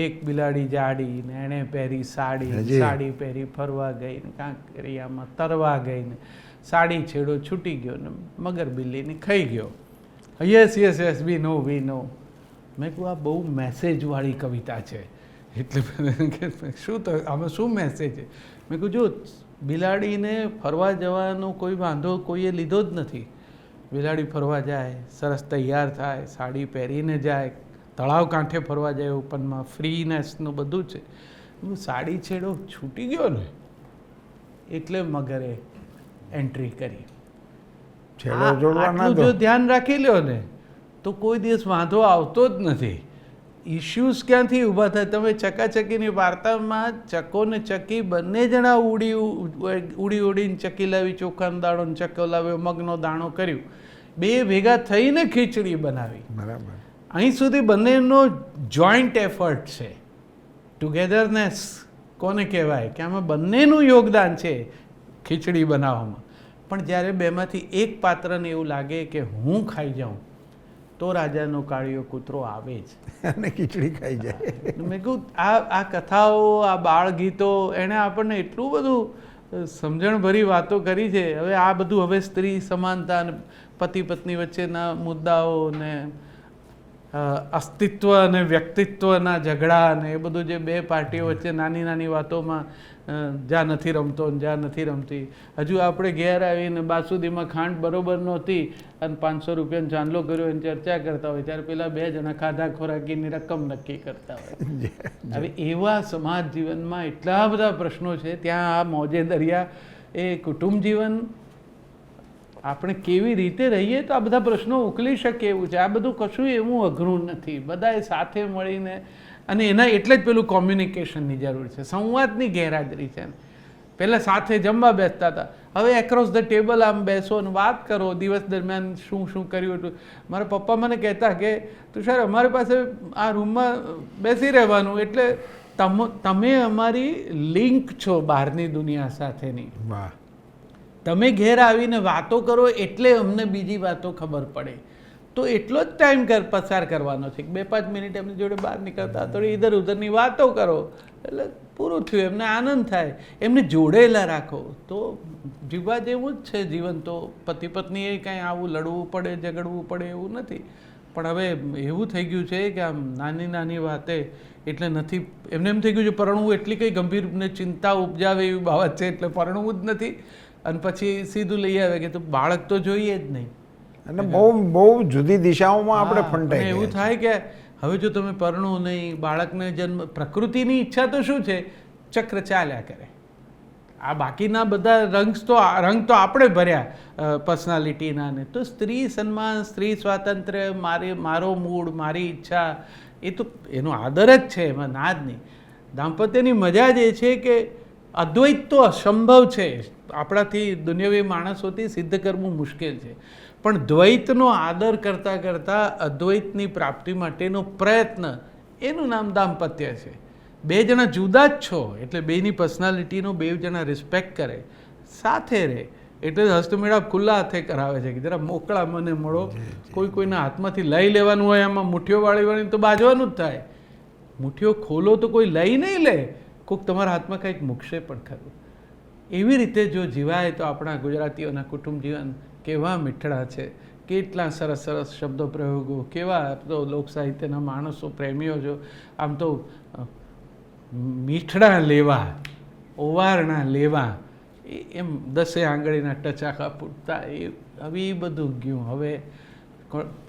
એક બિલાડી જાડી ને એણે પહેરી સાડી, સાડી પહેરી ફરવા ગઈ ને કાંકરિયામાં તરવા ગઈ ને સાડી છેડો છૂટી ગયો ને મગર બિલ્લીને ખાઈ ગયો. યસ યસ યસ વી નો. મેં કહું આ બહુ મેસેજવાળી કવિતા છે. એટલે શું તો આમાં શું મેસેજ છે? મેં કહું જો બિલાડીને ફરવા જવાનો કોઈ વાંધો કોઈએ લીધો જ નથી. બિલાડી ફરવા જાય, સરસ તૈયાર થાય, સાડી પહેરીને જાય, તળાવ કાંઠે ફરવા જાય, ઓપનમાં ફ્રીનેસનું બધું છે. સાડી છેડો છૂટી ગયો ને એટલે મગરે એન્ટ્રી કરી. આટલું જો ધ્યાન રાખી લ્યો ને તો કોઈ દિવસ વાંધો આવતો જ નથી. ઇશ્યુઝ ક્યાંથી ઊભા થાય? તમે ચકાચકીની વાર્તામાં ચકો ને ચકી બંને જણા ઉડીને ચકી લાવી, ચોખાનો દાણો ને ચક્કો લાવ્યો, મગનો દાણો કર્યું, 2 ભેગા થઈને ખીચડી બનાવી.
બરાબર.
અહીં સુધી બંનેનો જોઈન્ટ એફર્ટ છે. ટુગેધરનેસ કોને કહેવાય? કે આમાં બંનેનું યોગદાન છે. ખીચડી બનાવવામાં. પણ જ્યારે બેમાંથી એક પાત્રને એવું લાગે કે હું ખાઈ જાઉં તો રાજાનો કાળિયો કૂતરો આવે જ
અને ખીચડી ખાઈ જાય.
મેં કહ્યું આ કથાઓ, આ બાળ ગીતો એણે આપણને એટલું બધું સમજણભરી વાતો કરી છે. હવે આ બધું હવે સ્ત્રી સમાનતા અને પતિ પત્ની વચ્ચેના મુદ્દાઓ ને અસ્તિત્વ અને વ્યક્તિત્વના ઝઘડા ને એ બધું જે બે પાર્ટીઓ વચ્ચે નાની નાની વાતોમાં જ્યાં નથી રમતો ને જ્યાં નથી રમતી. હજુ આપણે ઘેર આવીને બાસુદીમાં ખાંડ બરોબર નહોતી અને 500 રૂપિયાનો ચાંદલો કર્યો એની ચર્ચા કરતા હોય ત્યારે પેલા 2 જણા ખાધા ખોરાકીની રકમ નક્કી કરતા હોય. હવે એવા સમાજ જીવનમાં એટલા બધા પ્રશ્નો છે. ત્યાં આ મોજે દરિયા એ કુટુંબ જીવન આપણે કેવી રીતે રહીએ તો આ બધા પ્રશ્નો ઉકેલી શકીએ એવું છે. આ બધું કશું એવું અઘરું નથી. બધાએ સાથે મળીને, અને એના એટલે જ પેલું કોમ્યુનિકેશનની જરૂર છે, સંવાદની ગેરહાજરી છે. પહેલાં સાથે જમવા બેસતા હતા, હવે એક્રોસ ધ ટેબલ આમ બેસો અને વાત કરો દિવસ દરમિયાન શું શું કર્યું હતું. મારા પપ્પા મને કહેતા કે તુષાર અમારી પાસે આ રૂમમાં બેસી રહેવાનું એટલે તમે અમારી લિંક છો બહારની દુનિયા સાથેની.
વાહ.
તમે ઘેર આવીને વાતો કરો એટલે અમને બીજી વાતો ખબર પડે. તો એટલો જ ટાઈમ પસાર કરવાનો છે. 2-5 મિનિટ એમની જોડે બહાર નીકળતા થોડી ઇધર ઉધરની વાતો કરો એટલે પૂરું થયું. એમને આનંદ થાય. એમને જોડેલા રાખો તો જીવવા જેવું જ છે જીવન. તો પતિ પત્નીએ કાંઈ આવું લડવું પડે, ઝઘડવું પડે એવું નથી. પણ હવે એવું થઈ ગયું છે કે આમ નાની નાની વાતે એટલે નથી, એમને એમ થઈ ગયું છે પરણવું એટલી કંઈ ગંભીર ને ચિંતા ઉપજાવે એવી બાબત છે એટલે પરણવું જ નથી. અને પછી સીધું લઈ આવે કે તો બાળક તો જોઈએ જ નહીં.
અને બહુ જુદી દિશાઓમાં આપણે ફંટાઈ
એવું થાય કે હવે જો તમે પરણો નહીં, બાળકને જન્મ, પ્રકૃતિની ઈચ્છા તો શું છે, ચક્ર ચાલ્યા કરે. આ બાકીના બધા રંગ તો આપણે ભર્યા પર્સનાલિટીના ને. તો સ્ત્રી સન્માન, સ્ત્રી સ્વાતંત્ર્ય, મારો મૂડ, મારી ઈચ્છા, એ તો એનો આદર જ છે, એમાં ના જ નહીં. દાંપત્યની મજા જ એ છે કે અદ્વૈત તો અસંભવ છે, આપણાથી દુનિયાવી માણસોથી સિદ્ધ કરવું મુશ્કેલ છે. પણ દ્વૈતનો આદર કરતાં કરતાં અદ્વૈતની પ્રાપ્તિ માટેનો પ્રયત્ન, એનું નામ દાંપત્ય છે. 2 જણા જુદા જ છો એટલે બેની પર્સનાલિટીનો 2 જણા રિસ્પેક્ટ કરે, સાથે રહે. એટલે જ હસ્તમેળાપ ખુલ્લા હાથે કરાવે છે કે જરા મોકળા મને મળો. કોઈના હાથમાંથી લઈ લેવાનું હોય, આમાં મુઠ્ઠીઓ વાળી તો બાજવાનું જ થાય. મુઠ્ઠીઓ ખોલો તો કોઈ લઈ નહીં લે, કોઈક તમારા હાથમાં કંઈક મૂકશે પણ ખરું. એવી રીતે જો જીવાય તો આપણા ગુજરાતીઓના કુટુંબ જીવન કેવા મીઠડા છે, કેટલા સરસ સરસ શબ્દો પ્રયોગો, કેવા તો લોક સાહિત્યના માણસો, પ્રેમીઓ જો આમ તો મીઠડા લેવા, ઓવારણા લેવા, એમ 10 આંગળીના ટચાકા પૂટતા, એ હવે એ બધું ગયું. હવે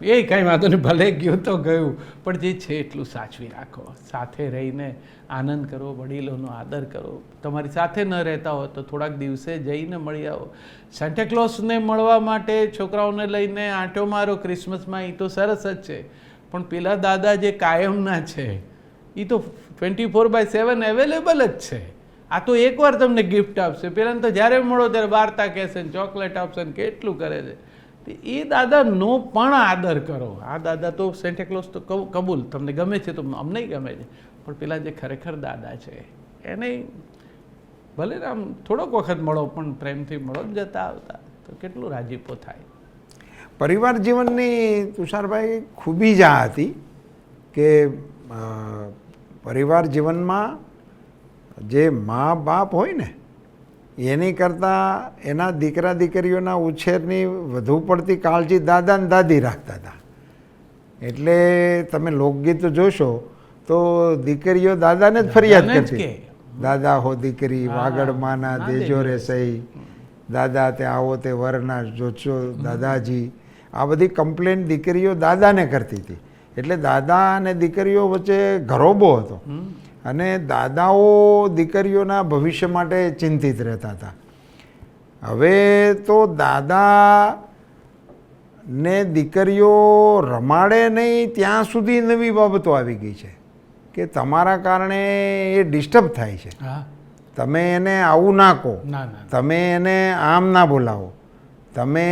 એ કાંઈ વાંધો નહીં, ભલે ગયું તો ગયું, પણ જે છે એટલું સાચવી રાખો. સાથે રહીને આનંદ કરો, વડીલોનો આદર કરો. તમારી સાથે ન રહેતા હોય તો થોડાક દિવસે જઈને મળી આવો. સેન્ટાક્લોઝને મળવા માટે છોકરાઓને લઈને આંટો મારો ક્રિસમસમાં, એ તો સરસ જ છે. પણ પેલા દાદા જે કાયમના છે એ તો 24/7 અવેલેબલ જ છે. આ તો એકવાર તમને ગિફ્ટ આપશે, પેલાને તો જ્યારે મળો ત્યારે વાર્તા કહેશે ને ચોકલેટ આપશે ને કેટલું કરે છે. એ દાદાનો પણ આદર કરો. આ દાદા તો સેન્ટાક્લોઝ તો કબૂલ, તમને ગમે છે તો અમને ગમે છે, પણ પેલા જે ખરેખર દાદા છે એને ભલે આમ થોડોક વખત મળો પણ પ્રેમથી મળો જ જતા આવતા તો કેટલું રાજીપો થાય.
પરિવાર જીવનની તુષારભાઈ ખૂબી જ આ હતી કે પરિવાર જીવનમાં જે મા બાપ હોય ને એની કરતાં એના દીકરા દીકરીઓના ઉછેરની વધુ પડતી કાળજી દાદા ને દાદી રાખતા હતા. એટલે તમે લોકગીત જોશો તો દીકરીઓ દાદાને જ ફરિયાદ કરતી, દાદા હો દીકરી વાગડ માના દેજો રે સહી, દાદા તે આવો તે વરના જોચો દાદાજી. આ બધી કમ્પ્લેન દીકરીઓ દાદાને કરતી હતી. એટલે દાદા અને દીકરીઓ વચ્ચે ઘરોબો હતો અને દાદાઓ દીકરીઓના ભવિષ્ય માટે ચિંતિત રહેતા હતા. હવે તો દાદા ને દીકરીઓ રમાડે નહીં ત્યાં સુધી નવી બાબતો આવી ગઈ છે કે તમારા કારણે એ ડિસ્ટર્બ થાય છે. તમે એને આવું ના કહો, તમે એને આમ ના બોલાવો, તમે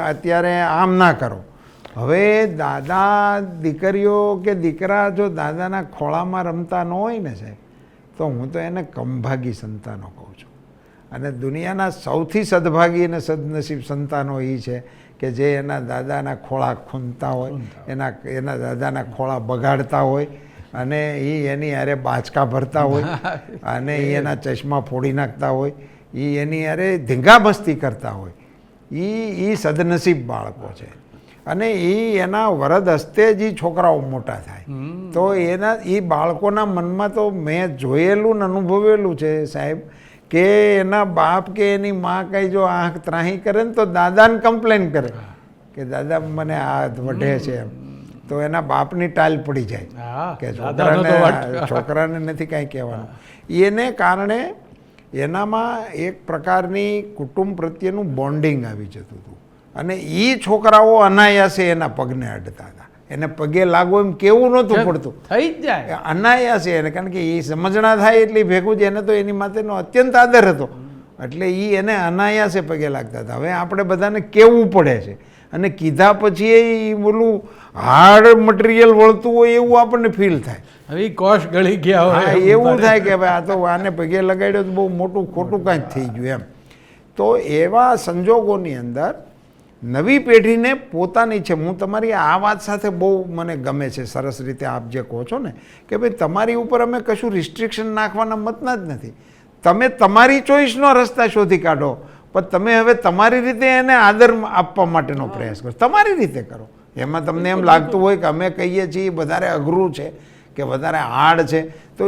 અત્યારે આમ ના કરો. હવે દાદા દીકરીઓ કે દીકરા જો દાદાના ખોળામાં રમતા ન હોય ને સાહેબ, તો હું તો એને કમભાગી સંતાનો કહું છું. અને દુનિયાના સૌથી સદભાગી અને સદનસીબ સંતાનો એ છે કે જે એના દાદાના ખોળા ખૂંદતા હોય, એના દાદાના ખોળા બગાડતા હોય, અને એ એની હારે બાચકા ભરતા હોય, અને એ એના ચશ્મા ફોડી નાખતા હોય, એ એની હારે ધીંગા મસ્તી કરતા હોય. એ સદનસીબ બાળકો છે. અને એના વરદ હસ્તે જ છોકરાઓ મોટા થાય. તો એ બાળકોના મનમાં તો મેં જોયેલું ને અનુભવેલું છે સાહેબ, કે એના બાપ કે એની માં કંઈ જો આંખ ત્રાહી કરે ને તો દાદાને કમ્પ્લેન કરે કે દાદા મને આ વઢે છે એમ. તો એના બાપની ટાલ પડી જાય કે છોકરાને નથી કાંઈ કહેવાનું. એને કારણે એનામાં એક પ્રકારની કુટુંબ પ્રત્યેનું બોન્ડિંગ આવી જતું હતું. અને એ છોકરાઓ અનાયાસે એના પગને અડતા હતા. એને પગે લાગો એમ કેવું નહોતું પડતું,
થઈ જ જાય
અનાયાસે એને. કારણ કે એ સમજણા થાય એટલે ભેગું જ એને તો એની માટેનો અત્યંત આદર હતો, એટલે એને અનાયાસે પગે લાગતા હતા. હવે આપણે બધાને કહેવું પડે છે, અને કીધા પછી એ બોલું હાર્ડ મટીરિયલ વળતું હોય એવું આપણને ફીલ થાય.
હવે કોષ ગળી ગયા હોય
એવું થાય કે ભાઈ આ તો આને પગે લગાડ્યો તો બહુ મોટું ખોટું કાંઈક થઈ ગયું એમ. તો એવા સંજોગોની અંદર નવી પેઢીને પોતાની છે. હું તમારી આ વાત સાથે બહુ મને ગમે છે, સરસ રીતે આપ જે કહો છો ને કે ભાઈ તમારી ઉપર અમે કશું રિસ્ટ્રિક્શન નાખવાના મતના જ નથી. તમે તમારી ચોઈસનો રસ્તા શોધી કાઢો, પણ તમે હવે તમારી રીતે એને આદર આપવા માટેનો પ્રયાસ કરો, તમારી રીતે કરો. એમાં તમને એમ લાગતું હોય કે અમે કહીએ છીએ વધારે અઘરું છે કે વધારે હાર્ડ છે, તો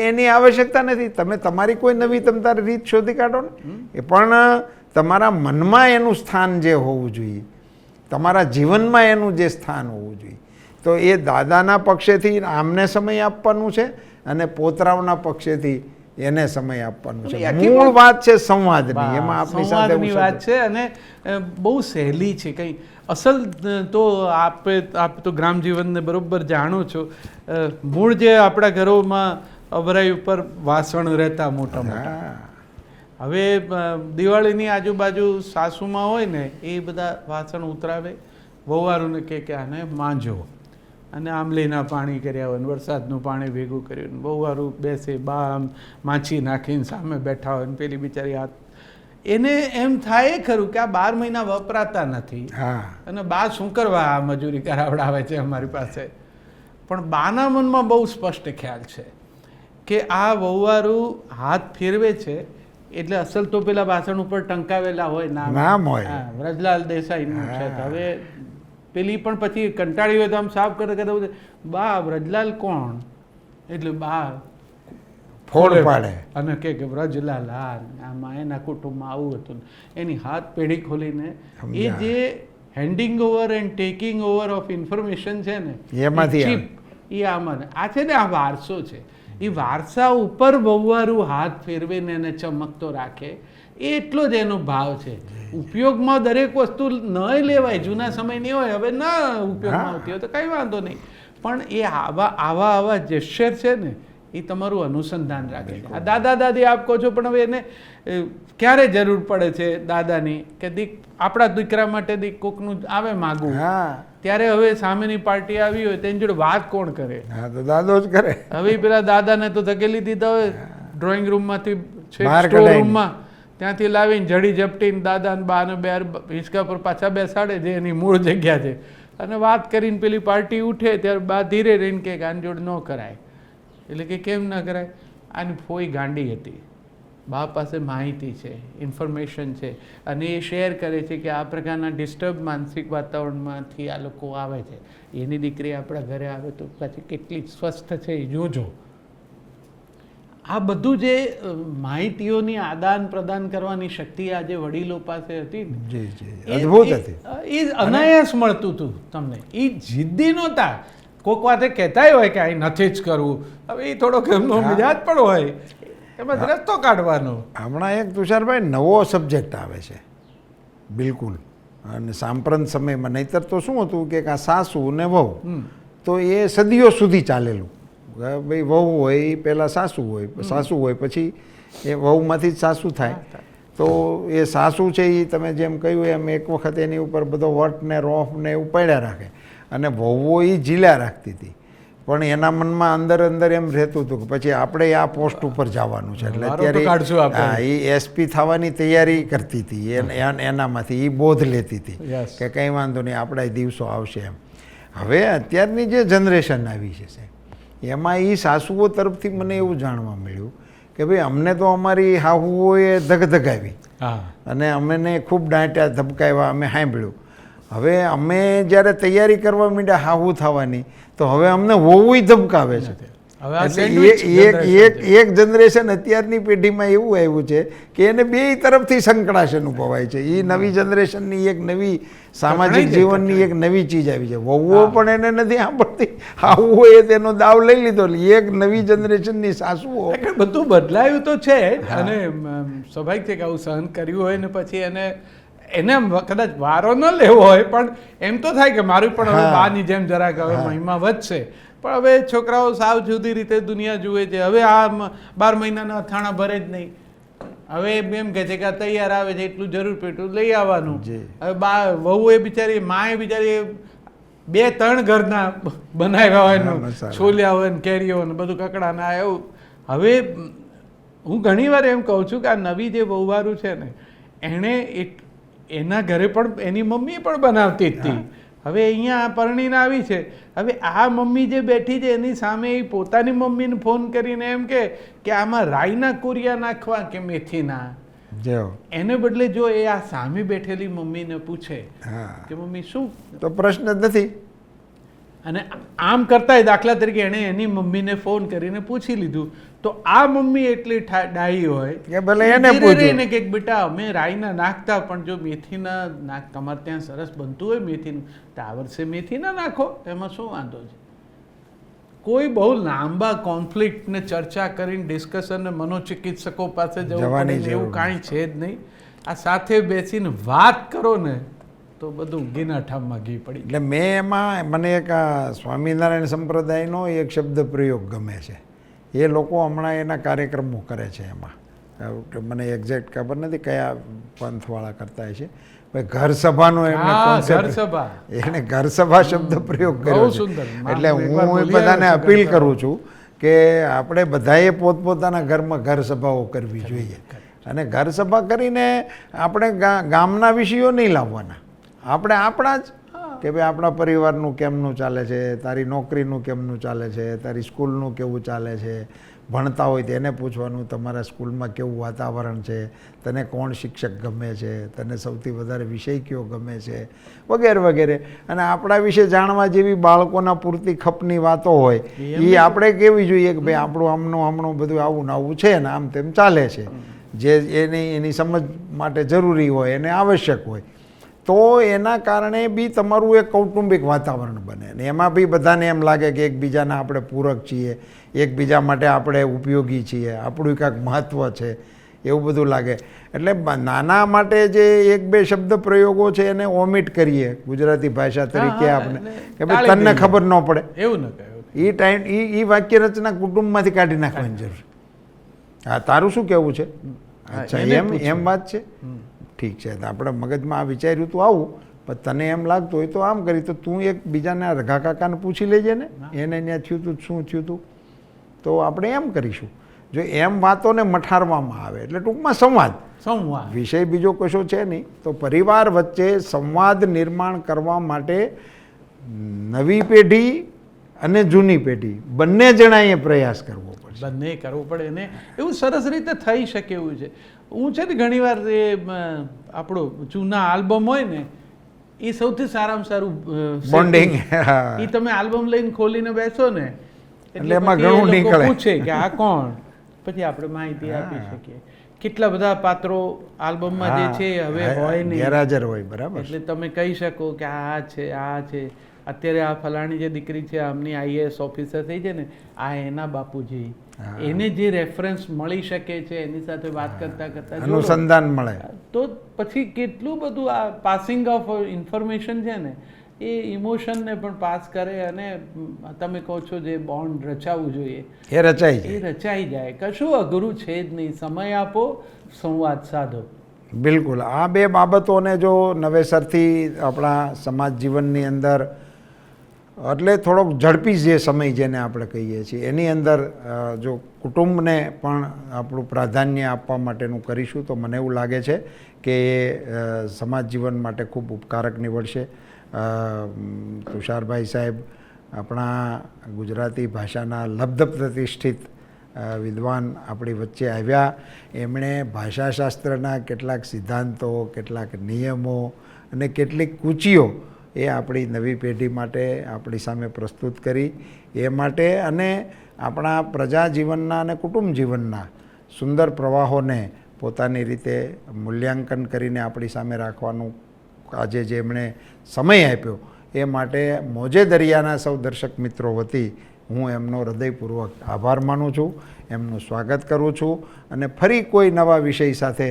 એની આવશ્યકતા નથી. તમે તમારી કોઈ નવી તમારી રીત શોધી કાઢો ને. એ પણ તમારા મનમાં એનું સ્થાન જે હોવું જોઈએ, તમારા જીવનમાં એનું જે સ્થાન હોવું જોઈએ. તો એ દાદાના પક્ષેથી આમને સમય આપવાનું છે, અને પોતરાઓના પક્ષેથી એને સમય આપવાનું છે. મૂળ વાત છે સંવાદની. એમાં આપણી સાથે
વાત છે, અને બહુ સહેલી છે. કંઈ અસલ તો આપ તો ગ્રામ જીવનને બરોબર જાણો છો. મૂળ જે આપણા ઘરોમાં અવરાઈ ઉપર વાસણ રહેતા મોટા મોટા, હવે દિવાળીની આજુબાજુ સાસુમાં હોય ને એ બધા વાસણ ઉતરાવે, વહુવારુને કે આને માંજો, અને આમલીના પાણી કર્યા હોય, વરસાદનું પાણી ભેગું કર્યું, વહુવારું બેસે બા આમ માછી નાખીને સામે બેઠા હોય, પેલી બિચારી હાથ. એને એમ થાય ખરું કે આ 12 મહિના વપરાતા નથી, અને બા શું કરવા આ મજૂરી કરાવડાવે છે અમારી પાસે. પણ બાના મનમાં બહુ સ્પષ્ટ ખ્યાલ છે કે આ વહુવારું હાથ ફેરવે છે એટલે અસલ તો પેલા વાસણ ઉપર ટંકાવેલા હોય નામ હોય, વ્રજલાલ દેસાઈનું છે. હવે પેલી પણ પછી કંટાળી હોય તો આમ સાફ કરે કે બા વ્રજલાલ કોણ, એટલે બા
ફોડ પાડે
અને કે વ્રજલાલ આમાં એના કુટુંબમાં આવું હતું. એની હાથ પેઢી ખોલીને એ જે હેન્ડિંગ over and taking over of information છે ને
એમાંથી
એ આમાં આ છે ને, આ વારસો છે. એ વારસા ઉપર વહુવારું હાથ ફેરવીને એને ચમકતો રાખે, એ એટલો જ એનો ભાવ છે. ઉપયોગમાં દરેક વસ્તુ ન લેવાય, જૂના સમયની હોય હવે ન ઉપયોગમાં આવતી હોય તો કંઈ વાંધો નહીં, પણ એ આવા જેસ્ચર છે ને એ તમારું અનુસંધાન રાખે છે. આ દાદા દાદી આપ કહો છો, પણ હવે એને ક્યારે જરૂર પડે છે દાદાની કે આપણા દીકરા માટે કોકનું આવે માગું, ત્યારે હવે સામેની પાર્ટી આવી હોય તેની જોડે વાત કોણ કરે?
તો દાદો જ કરે.
હવે પેલા દાદાને તો ધકેલી દીધા હોય ડ્રોઈંગ રૂમમાંથી સ્ટોર રૂમમાં, ત્યાંથી લાવીને જડી ઝપટીને દાદાને બાને બેર હિંચકા પર પાછા બેસાડે જે એની મૂળ જગ્યા છે, અને વાત કરીને પેલી પાર્ટી ઉઠે ત્યારે બા ધીરે રહીને કે આની જોડે ન કરાય. એટલે કે કેમ ન કરાય? આની ફોઈ ગાંડી હતી, બા પાસે માહિતી છે, ઇન્ફોર્મેશન છે, અને એ શેર કરે છે કે આ પ્રકારના ડિસ્ટર્બ માનસિક વાતાવરણમાંથી આ લોકો આવે છે. એની દીકરી આપણા ઘરે આવે તો પછી કેટલી સ્વસ્થ છે એ જોજો. આ બધું જે માહિતીઓની આદાન પ્રદાન કરવાની શક્તિ આજે વડીલો પાસે હતી ને,
અદ્ભુત હતી.
એ અનાયાસ મળતું હતું તમને. એ જિદ્દી નહોતા. કોઈક વાતે કહેતાય હોય કે અહીં નથી જ કરવું, હવે એ થોડોક એમનો મિજાજ પણ હોય, એમાં રસ્તો કાઢવાનો.
હમણાં એક તુષારભાઈ નવો સબ્જેક્ટ આવે છે બિલકુલ, અને સાંપ્રત સમયમાં. નહીતર તો શું હતું કે આ સાસુ ને વહુ, તો એ સદીઓ સુધી ચાલેલું. ભાઈ વહુ હોય એ પહેલાં સાસુ હોય, સાસુ હોય પછી એ વહુમાંથી જ સાસુ થાય. તો એ સાસુ છે એ તમે જેમ કહ્યું એમ એક વખત એની ઉપર બધો વટ ને રોફ ને એવું પડ્યા રાખે, અને વહુઓ એ ઝીલ્યા રાખતી હતી. પણ એના મનમાં અંદર અંદર એમ રહેતું હતું કે પછી આપણે આ પોસ્ટ ઉપર જવાનું છે એટલે
વારો તો કાઢશું આપણે.
અત્યારે એ એસપી થવાની તૈયારી કરતી હતી એનામાંથી એ બોધ લેતી હતી
Yes.
કે કંઈ વાંધો નહીં આપણા દિવસો આવશે એમ. હવે અત્યારની જે જનરેશન આવી છે એમાં એ સાસુઓ તરફથી મને એવું જાણવા મળ્યું કે ભાઈ અમને તો અમારી હાહુઓએ ધગધગાવી
હા
અને અમને ખૂબ દાંટ્યા ધબકાવ્યા અમે સાંભળ્યું. હવે અમે જ્યારે તૈયારી કરવા માંડ્યા હાહુ થવાની તો હવે અમને વહુય ધબકાવે છે.
હવે આ
એટલે
sandwich
એક જનરેશન અત્યારની પેઢીમાં એવું આવ્યું છે કે એને બે તરફથી સંકળાશ અનુભવાય છે. એ નવી જનરેશનની એક નવી સામાજિક જીવનની એક નવી ચીજ આવી છે. વહુઓ પણ એને નથી સાંભળતી, હાહુઓએ તેનો દાવ લઈ લીધો. એક નવી જનરેશનની સાસુઓ
એટલે બધું બદલાયું તો છે જ. અને સ્વાભાવિક છે કે આવું સહન કર્યું હોય ને પછી એને કદાચ વારો ન લેવો હોય પણ એમ તો થાય કે મારું પણ હવે બાની જેમ જરાક હવે મહિમા વધશે. પણ હવે છોકરાઓ સાવ જુદી રીતે દુનિયા જુએ છે. હવે આ 12 મહિનાના અથાણા ભરે જ નહીં. હવે એમ કહે છે કે આ તૈયાર આવે છે એટલું જરૂર પેટું લઈ આવવાનું. હવે વહુ એ બિચારી માએ બિચારી 2-3 ઘરના બનાવ્યા હોય ને છોલ્યા હોય ને કેરીઓ ને બધું કકડા ના એવું. હવે હું ઘણીવાર એમ કહું છું કે આ નવી જે વહુવારું છે ને એણે એના ઘરે પણ એની મમ્મી પણ બનાવતી જ હતી. હવે અહીંયા પરણીને આવી છે. હવે આ મમ્મી જે બેઠી છે એની સામે એ પોતાની મમ્મીને ફોન કરીને એમ કે આમાં રાઈના કુરિયા નાખવા કે મેથીના. એને બદલે જો એ આ સામે બેઠેલી મમ્મીને પૂછે કે મમ્મી શું,
તો પ્રશ્ન જ નથી.
અને આમ કરતા દાખલા તરીકે એણે એની મમ્મીને ફોન કરીને પૂછી લીધું તો આ મમ્મી એટલી ડાહી હોય
કે ભલે એને પૂછ્યું
કે બેટા અમે રાઈના નાખતા પણ જો મેથીના નાખ તમારે ત્યાં સરસ બનતું હોય મેથીનું તો આ વર્ષે મેથીના નાખો, એમાં શું વાંધો છે. કોઈ બહુ લાંબા કોન્ફ્લિક્ટ ને ચર્ચા કરીને ડિસ્કશન ને મનોચિકિત્સકો પાસે જવું પડે એવું કાંઈ છે જ નહીં. આ સાથે બેસીને વાત કરો ને તો બધું ઘીના ઠામમાં ઘી પડી.
એટલે મેં એમાં મને એક સ્વામિનારાયણ સંપ્રદાયનો એક શબ્દ પ્રયોગ ગમે છે. એ લોકો હમણાં એના કાર્યક્રમો કરે છે. એમાં મને એક્ઝેક્ટ ખબર નથી કયા પંથવાળા કરતા છે. ઘર સભાનો એમને કોન્સેપ્ટ, એને ઘર સભા શબ્દ પ્રયોગ કર્યો છે. એટલે હું બધાને અપીલ કરું છું કે આપણે બધાએ પોતપોતાના ઘરમાં ઘર સભાઓ કરવી જોઈએ. અને ઘર સભા કરીને આપણે ગામના વિષયો નહીં લાવવાના. આપણે આપણા જ કે ભાઈ આપણા પરિવારનું કેમનું ચાલે છે, તારી નોકરીનું કેમનું ચાલે છે, તારી સ્કૂલનું કેવું ચાલે છે. ભણતા હોય તો એને પૂછવાનું તમારા સ્કૂલમાં કેવું વાતાવરણ છે, તને કોણ શિક્ષક ગમે છે, તને સૌથી વધારે વિષય કયો ગમે છે, વગેરે વગેરે. અને આપણા વિશે જાણવા જેવી બાળકોના પૂરતી ખપની વાતો હોય એ આપણે કેવી જોઈએ કે ભાઈ આપણું હમણું બધું આવું ને આવું છે ને આમ તેમ ચાલે છે. જે એની સમજ માટે જરૂરી હોય એને આવશ્યક હોય તો એના કારણે બી તમારું એક કૌટુંબિક વાતાવરણ બને. ને એમાં બી બધાને એમ લાગે કે એકબીજાના આપણે પૂરક છીએ, એકબીજા માટે આપણે ઉપયોગી છીએ, આપણું કાંઈક મહત્ત્વ છે એવું બધું લાગે. એટલે નાના માટે જે 1-2 શબ્દ પ્રયોગો છે એને ઓમિટ કરીએ ગુજરાતી ભાષા તરીકે આપણે કે ભાઈ તને ખબર ન પડે
એવું ન કહે.
એ ટાઈમ એ વાક્ય રચના કુટુંબમાંથી કાઢી નાખવાની જરૂર. હા, તારું શું કહેવું છે? અચ્છા, એમ વાત છે. ઠીક છે, આપણે મગજમાં આ વિચાર્યું તું આવું, પણ તને એમ લાગતું હોય તો આમ કરી તો તું એક બીજાને રઘા કાકાને પૂછી લેજે ને એને ત્યાં થયું તું શું થયું તું. તો આપણે એમ કરીશું. જો એમ વાતોને મઠારવામાં આવે એટલે ટૂંકમાં સંવાદ વિષય બીજો કશો છે નહીં. તો પરિવાર વચ્ચે સંવાદ નિર્માણ કરવા માટે નવી પેઢી અને જૂની પેઢી બંને જણાએ પ્રયાસ કરવો પડશે.
બંને કરવું પડે ને એવું સરસ રીતે થઈ શકે એવું છે. હું છે ને ઘણીવાર એ આપણું જૂના આલ્બમ હોય ને એ સૌથી સારામાં સારું
બોન્ડિંગ.
એ તમે આલ્બમ લઈને ખોલીને બેસો ને
એટલે એમાં ઘણું નીકળે.
પૂછે કે આ કોણ, પછી આપણે માહિતી આપી શકીએ. કેટલા બધા પાત્રો આલ્બમમાં જે છે હવે હોય નહીં,
ગેરહાજર હોય. બરાબર.
એટલે તમે કહી શકો કે આ છે આ છે. અત્યારે આ ફલાણી જે દીકરી છે આમની IAS ઓફિસર થઈ છે ને આ એના બાપુજી, એને જે રેફરન્સ મળી શકે છે એની સાથે વાત કરતા કરતા
અનુસંધાન મળે
તો પછી કેટલું બધું આ પાસિંગ ઓફ ઇન્ફોર્મેશન છે ને એ ઇમોશનને પણ પાસ કરે અને તમે કહો છો જે બોન્ડ રચાવવું જોઈએ
એ રચાઈ
જાય. કશું અઘરું છે જ નહીં. સમય આપો, સંવાદ સાધો.
બિલકુલ. આ 2 બાબતોને જો નવેસરથી આપણા સમાજ જીવનની અંદર એટલે થોડોક ઝડપી જે સમય જેને આપણે કહીએ છીએ એની અંદર જો કુટુંબને પણ આપણું પ્રાધાન્ય આપવા માટેનું કરીશું તો મને એવું લાગે છે કે એ સમાજ જીવન માટે ખૂબ ઉપકારક નીવડશે. તુષારભાઈ સાહેબ આપણા ગુજરાતી ભાષાના લબ્ધ પ્રતિષ્ઠિત વિદ્વાન આપણી વચ્ચે આવ્યા. એમણે ભાષાશાસ્ત્રના કેટલાક સિદ્ધાંતો, કેટલાક નિયમો અને કેટલીક કૂચીઓ એ આપણી નવી પેઢી માટે આપણી સામે પ્રસ્તુત કરી. એ માટે અને આપણા પ્રજા જીવનના અને કુટુંબ જીવનના સુંદર પ્રવાહોને પોતાની રીતે મૂલ્યાંકન કરીને આપણી સામે રાખવાનું આજે જે એમણે સમય આપ્યો એ માટે મોજે દરિયાના સૌ દર્શક મિત્રો વતી હું એમનો હૃદયપૂર્વક આભાર માનું છું, એમનું સ્વાગત કરું છું અને ફરી કોઈ નવા વિષય સાથે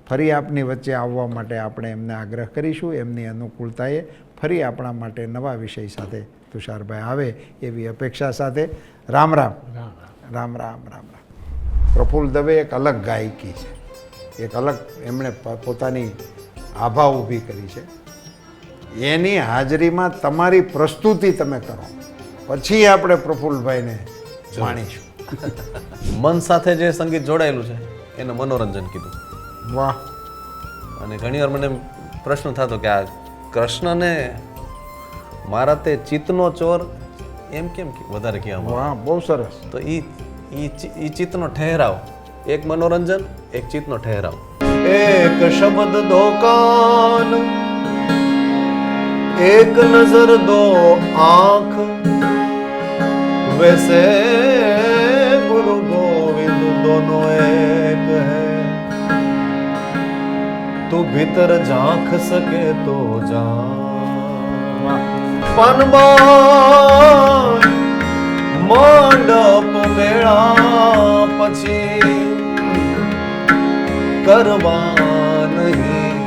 ફરી આપની વચ્ચે આવવા માટે આપણે એમને આગ્રહ કરીશું. એમની અનુકૂળતાએ ફરી આપણા માટે નવા વિષય સાથે તુષારભાઈ આવે એવી અપેક્ષા સાથે રામ રામ રામ રામ રામ રામ. પ્રફુલ્લ દવે એક અલગ ગાયકી છે, એક અલગ એમણે પોતાની આભા ઊભી કરી છે. એની હાજરીમાં તમારી પ્રસ્તુતિ તમે કરો પછી આપણે પ્રફુલ્લભાઈને માણીશું.
મન સાથે જે સંગીત જોડાયેલું છે એને મનોરંજન કીધું.
વાહ.
અને ઘણીવાર મને પ્રશ્ન થતો કે આ કૃષ્ણને મારા તે ચિત્તનો ચોર એમ કેમ વધારે કહેવામાં?
વાહ, બહુ સરસ.
તો ઈ ચિત્તનો ઠહેરાવ, એક મનોરંજન, એક ચિત્તનો ઠહેરાવ. એક શબ્દ દો કાન, એક નજર દો આંખ, वैसे गुरु गोविंद दोनों एक है, तू भीतर झांक सके तो जा. પનબાઈ મંડપ મેળા પછી કરવા નહીં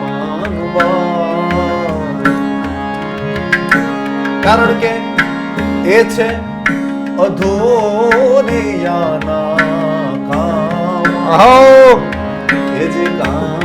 પાનબાઈ, કારણ કે એ છે અધૂરિયાના કામ, એ જે કામ